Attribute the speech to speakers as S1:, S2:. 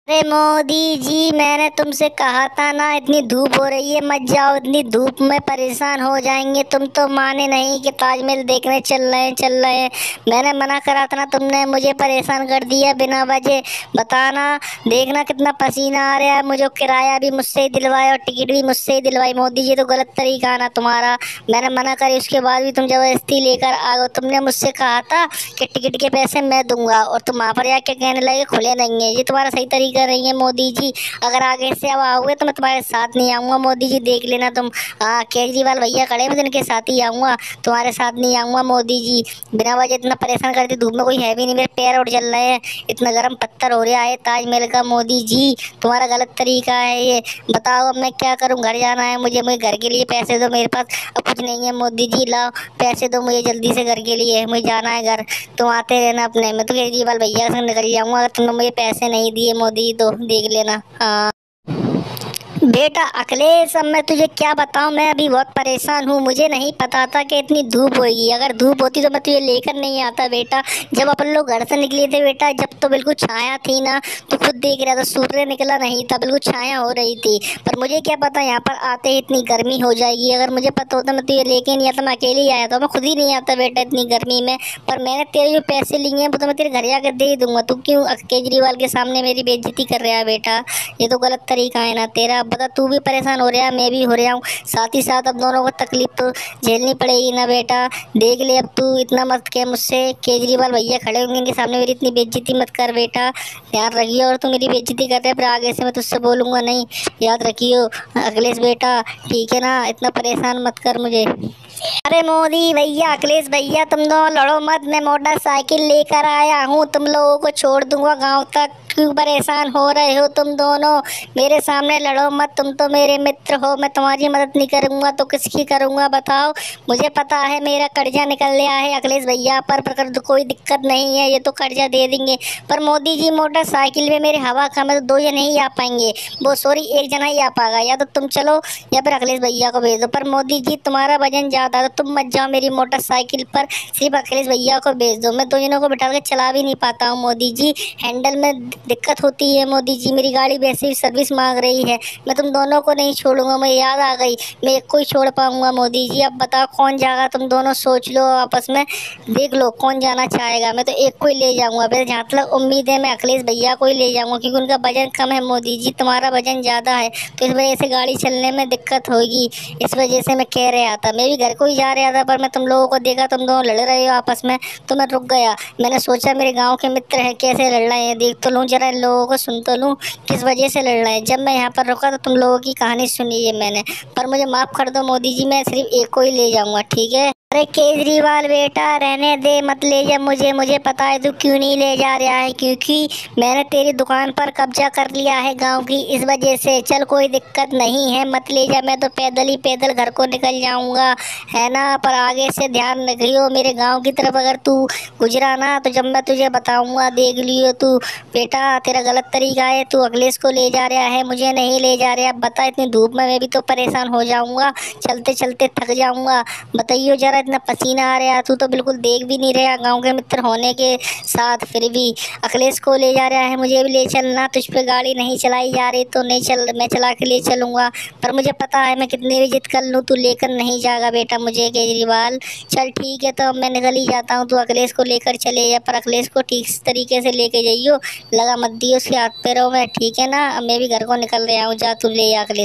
S1: अरे मोदी जी, मैंने तुमसे कहा था ना, इतनी धूप हो रही है मत जाओ, इतनी धूप में परेशान हो जाएंगे। तुम तो माने नहीं कि ताजमहल देखने चल रहे हैं। मैंने मना करा था ना, तुमने मुझे परेशान कर दिया बिना वजह। बताना, देखना कितना पसीना आ रहा है मुझे। किराया भी मुझसे ही दिलवाया और टिकट भी मुझसे ही दिलवाई। मोदी जी, तो गलत तरीका है ना तुम्हारा। मैंने मना करी, उसके बाद भी तुम जबरदस्ती लेकर आ गए। तुमने मुझसे कहा था कि टिकट के पैसे मैं दूंगा और तुम वहाँ पर जाके कहने लगे खुले नहीं है। ये तुम्हारा सही तरीका नहीं है मोदी जी। अगर आगे से अब आओगे तो मैं तुम्हारे साथ नहीं आऊंगा मोदी जी, देख लेना तुम। हाँ, केजरीवाल भैया खड़े हैं, मैं तो इनके साथ ही आऊंगा, तुम्हारे साथ नहीं आऊंगा मोदी जी। बिना वजह इतना परेशान करती, धूप में कोई है भी नहीं, मेरे पैर उठ जल रहे हैं, इतना गर्म पत्थर हो रहा है ताजमहल का। मोदी जी, तुम्हारा गलत तरीका है ये। बताओ अब मैं क्या करूँ, घर जाना है मुझे घर के लिए पैसे दो, मेरे पास अब कुछ नहीं है मोदी जी। लाओ पैसे दो मुझे जल्दी से, घर के लिए मुझे जाना है घर। तुम आते रहना अपने, मैं तो केजरीवाल भैया से निकल जाऊंगा अगर तुमने मुझे पैसे नहीं दिए मोदी, तो देख लेना। हाँ बेटा अखिलेश, अब मैं तुझे क्या बताऊं, मैं अभी बहुत परेशान हूँ। मुझे नहीं पता था कि इतनी धूप होगी। अगर धूप होती तो मैं तुझे लेकर नहीं आता बेटा। जब अपन लोग घर से निकले थे बेटा, जब तो बिल्कुल छाया थी ना, तो खुद देख रहा था, सूर्य निकला नहीं था, बिल्कुल छाया हो रही थी। पर मुझे क्या पता यहाँ पर आते ही इतनी गर्मी हो जाएगी। अगर मुझे पता होता मैं तुझे लेके नहीं आता, मैं अकेले ही आया था, मैं खुद ही नहीं आता बेटा इतनी गर्मी में। पर मैंने तेरे जो पैसे लिए हैं वो तो मैं तेरे घर जाकर दे ही दूंगा। तू क्यों केजरीवाल के सामने मेरी बेइज्जती कर रहा है बेटा? ये तो गलत तरीका है ना तेरा। बता, तू भी परेशान हो रहा है, मैं भी हो रहा हूँ, साथ ही साथ अब दोनों को तकलीफ तो झेलनी पड़ेगी ना बेटा। देख ले, अब तू इतना मत कह मुझसे। केजरीवाल भैया खड़े होंगे, इनके सामने मेरी इतनी बेइज्जती मत कर बेटा, ध्यान रखियो। और तू मेरी बेइज्जती कर रहे फिर आगे से मैं तुझसे बोलूँगा नहीं, याद रखियो अखिलेश बेटा, ठीक है ना? इतना परेशान मत कर मुझे। अरे मोदी भैया, अखिलेश भैया, तुम दोनों लड़ो मत, मैं मोटरसाइकिल लेकर आया हूँ, तुम लोगों को छोड़ दूंगा गांव तक। क्यों परेशान हो रहे हो तुम दोनों? मेरे सामने लड़ो मत, तुम तो मेरे मित्र हो, मैं तुम्हारी मदद नहीं करूंगा तो किसकी करूंगा बताओ? मुझे पता है मेरा कर्जा निकल गया है अखिलेश भैया पर कोई दिक्कत नहीं है, ये तो कर्जा दे देंगे। पर मोदी जी, मोटरसाइकिल में मेरे हवा कम है तो दो जने ही आ पाएंगे, वो सॉरी एक जना ही आ पाएगा। या तो तुम चलो या फिर अखिलेश भैया को भेज दो। पर मोदी जी, तुम्हारा वजन ज़्यादा है तो तुम मत जाओ मेरी मोटरसाइकिल पर, सिर्फ अखिलेश भैया को भेज दो। मैं दो जनों को बिठा के चला भी नहीं पाता हूँ मोदी जी, हैंडल में दिक्कत होती है मोदी जी। मेरी गाड़ी वैसे ही सर्विस मांग रही है, मैं तुम दोनों को नहीं छोड़ूंगा। मुझे याद आ गई, मैं एक को ही छोड़ पाऊंगा मोदी जी। अब बताओ कौन जाएगा, तुम दोनों सोच लो आपस में, देख लो कौन जाना चाहेगा। मैं तो एक को ही ले जाऊंगा, वैसे जहाँ तक उम्मीद है मैं अखिलेश भैया को ही ले जाऊंगा, क्योंकि उनका वजन कम है मोदी जी, तुम्हारा वजन ज़्यादा है, तो इस वजह से गाड़ी चलने में दिक्कत होगी। इस वजह से मैं कह रहा था, मैं भी घर को ही जा रहा था, पर मैं तुम लोगों को देखा तुम दोनों लड़ रहे हो आपस में, तो मैं रुक गया। मैंने सोचा मेरे गांव के मित्र हैं, कैसे लड़ रहे हैं, देख तो लूँ जरा, इन लोगों को सुन तो लूँ किस वजह से लड़ रहे हैं। जब मैं यहाँ पर रुका तो तुम लोगों की कहानी सुनी है मैंने। पर मुझे माफ़ कर दो मोदी जी, मैं सिर्फ एक को ही ले जाऊँगा, ठीक है? अरे केजरीवाल बेटा, रहने दे, मत ले जा मुझे पता है तू क्यों नहीं ले जा रहा है, क्योंकि मैंने तेरी दुकान पर कब्जा कर लिया है गांव की, इस वजह से। चल कोई दिक्कत नहीं है, मत ले जा, मैं तो पैदल ही पैदल घर को निकल जाऊंगा, है ना? पर आगे से ध्यान रखियो, मेरे गांव की तरफ अगर तू गुजरा ना तो जब मैं तुझे बताऊंगा, देख लियो तू बेटा, तेरा गलत तरीका है। तू अखिलेश को ले जा रहा है, मुझे नहीं ले जा रहा। बता, इतनी धूप में मैं भी तो परेशान हो जाऊंगा, चलते चलते थक जाऊंगा। बताइयो जरा, इतना पसीना आ रहा, तू तो बिल्कुल देख भी नहीं रहा गांव के मित्र होने के साथ, फिर भी अखिलेश को ले जा रहा है। मुझे भी ले चलना, तुझ पे गाड़ी नहीं चलाई जा रही तो नहीं चल, मैं चला के ले चलूँगा। पर मुझे पता है मैं कितनी भी जिद कर लूँ तू लेकर नहीं जाएगा बेटा मुझे, केजरीवाल। चल ठीक है, तो अब मैं निकल ही जाता हूँ, तू अखिलेश को लेकर चले जा, पर अखिलेश को ठीक तरीके से लेके जाइयो, लगा मत दियो उसके हाथ पैरों में, ठीक है ना? अब मैं भी घर को निकल रहा हूँ, जा तू ले आ अखिलेश।